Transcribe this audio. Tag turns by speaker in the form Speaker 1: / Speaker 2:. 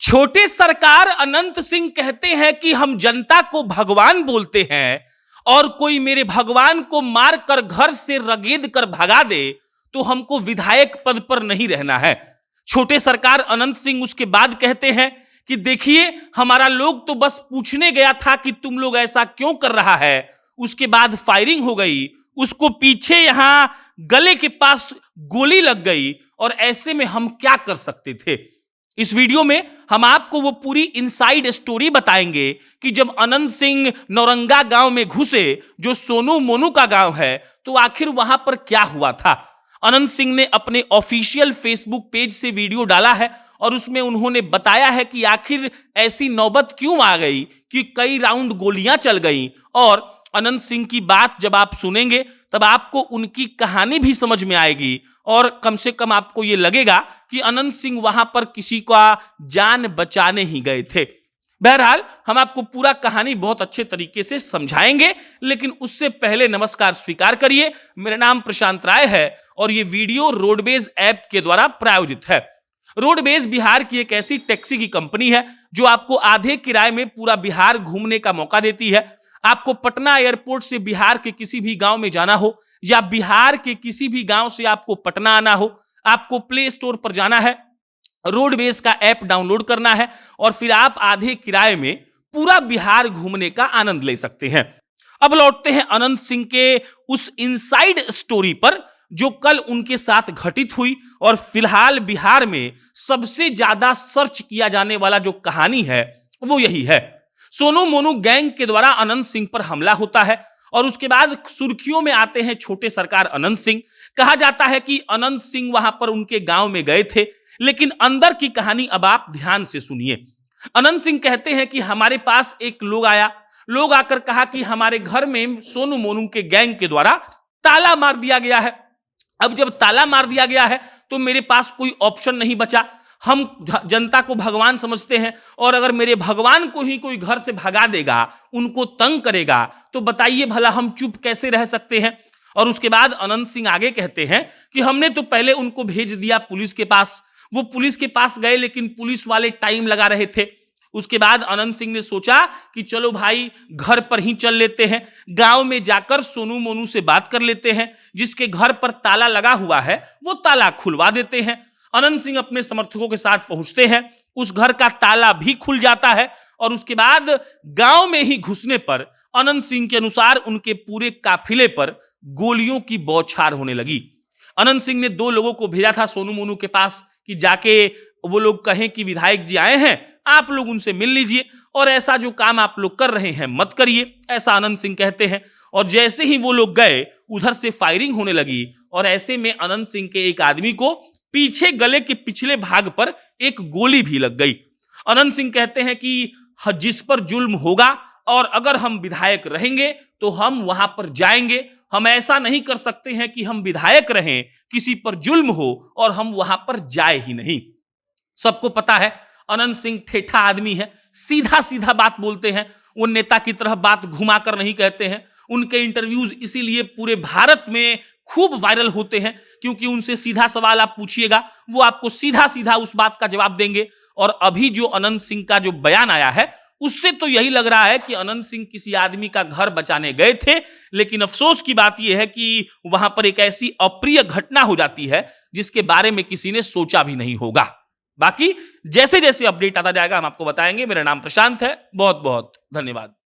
Speaker 1: छोटे सरकार अनंत सिंह कहते हैं कि हम जनता को भगवान बोलते हैं और कोई मेरे भगवान को मार कर घर से रगेद कर भगा दे तो हमको विधायक पद पर नहीं रहना है। छोटे सरकार अनंत सिंह उसके बाद कहते हैं कि देखिए हमारा लोग तो बस पूछने गया था कि तुम लोग ऐसा क्यों कर रहा है, उसके बाद फायरिंग हो गई, उसको पीछे यहां गले के पास गोली लग गई और ऐसे में हम क्या कर सकते थे। इस वीडियो में हम आपको वो पूरी इनसाइड स्टोरी बताएंगे कि जब अनंत सिंह नौरंगा गांव में घुसे जो सोनू मोनू का गांव है, तो आखिर वहां पर क्या हुआ था। अनंत सिंह ने अपने ऑफिशियल फेसबुक पेज से वीडियो डाला है और उसमें उन्होंने बताया है कि आखिर ऐसी नौबत क्यों आ गई कि कई राउंड गोलियां चल गई। और अनंत सिंह की बात जब आप सुनेंगे तब आपको उनकी कहानी भी समझ में आएगी और कम से कम आपको यह लगेगा कि अनंत सिंह वहां पर किसी का जान बचाने ही गए थे। बहरहाल हम आपको पूरा कहानी बहुत अच्छे तरीके से समझाएंगे, लेकिन उससे पहले नमस्कार स्वीकार करिए। मेरा नाम प्रशांत राय है और यह वीडियो रोडवेज ऐप के द्वारा प्रायोजित है। रोडवेज बिहार की एक ऐसी टैक्सी की कंपनी है जो आपको आधे किराए में पूरा बिहार घूमने का मौका देती है। आपको पटना एयरपोर्ट से बिहार के किसी भी गांव में जाना हो या बिहार के किसी भी गांव से आपको पटना आना हो, आपको प्ले स्टोर पर जाना है, रोडवेज का ऐप डाउनलोड करना है और फिर आप आधे किराए में पूरा बिहार घूमने का आनंद ले सकते हैं। अब लौटते हैं अनंत सिंह के उस इनसाइड स्टोरी पर जो कल उनके साथ घटित हुई और फिलहाल बिहार में सबसे ज्यादा सर्च किया जाने वाला जो कहानी है वो यही है। सोनू मोनू गैंग के द्वारा अनंत सिंह पर हमला होता है और उसके बाद सुर्खियों में आते हैं छोटे सरकार अनंत सिंह। कहा जाता है कि अनंत सिंह वहां पर उनके गांव में गए थे, लेकिन अंदर की कहानी अब आप ध्यान से सुनिए। अनंत सिंह कहते हैं कि हमारे पास एक लोग आया, लोग आकर कहा कि हमारे घर में सोनू मोनू के गैंग के द्वारा ताला मार दिया गया है। अब जब ताला मार दिया गया है तो मेरे पास कोई ऑप्शन नहीं बचा। हम जनता को भगवान समझते हैं और अगर मेरे भगवान को ही कोई घर से भगा देगा, उनको तंग करेगा, तो बताइए भला हम चुप कैसे रह सकते हैं। और उसके बाद अनंत सिंह आगे कहते हैं कि हमने तो पहले उनको भेज दिया पुलिस के पास, वो पुलिस के पास गए लेकिन पुलिस वाले टाइम लगा रहे थे। उसके बाद अनंत सिंह ने सोचा कि चलो भाई घर पर ही चल लेते हैं, गांव में जाकर सोनू मोनू से बात कर लेते हैं, जिसके घर पर ताला लगा हुआ है वो ताला खुलवा देते हैं। अनंत सिंह अपने समर्थकों के साथ पहुंचते हैं, उस घर का ताला भी खुल जाता है और उसके बाद गांव में ही घुसने पर अनंत सिंह के अनुसार उनके पूरे काफिले पर गोलियों की बौछार होने लगी। अनंत सिंह ने 2 लोगों को भेजा था सोनू मोनू के पास कि जाके वो लोग कहें कि विधायक जी आए हैं, आप लोग उनसे मिल लीजिए और ऐसा जो काम आप लोग कर रहे हैं मत करिए, ऐसा अनंत सिंह कहते हैं। और जैसे ही वो लोग गए उधर से फायरिंग होने लगी और ऐसे में अनंत सिंह के एक आदमी को पीछे गले के पिछले भाग पर एक गोली भी लग गई। अनंत सिंह कहते हैं कि जिस पर जुल्म होगा और अगर हम विधायक रहेंगे तो हम वहां पर जाएंगे, हम ऐसा नहीं कर सकते हैं कि हम विधायक रहें, किसी पर जुल्म हो और हम वहां पर जाए ही नहीं। सबको पता है अनंत सिंह ठेठा आदमी है, सीधा सीधा बात बोलते हैं, वो नेता की तरह बात घुमाकर नहीं कहते हैं। उनके इंटरव्यूज इसीलिए पूरे भारत में खूब वायरल होते हैं क्योंकि उनसे सीधा सवाल आप पूछिएगा वो आपको सीधा सीधा उस बात का जवाब देंगे। और अभी जो अनंत सिंह का जो बयान आया है उससे तो यही लग रहा है कि अनंत सिंह किसी आदमी का घर बचाने गए थे, लेकिन अफसोस की बात यह है कि वहां पर एक ऐसी अप्रिय घटना हो जाती है जिसके बारे में किसी ने सोचा भी नहीं होगा। बाकी जैसे जैसे अपडेट आता जाएगा हम आपको बताएंगे। मेरा नाम प्रशांत है, बहुत बहुत धन्यवाद।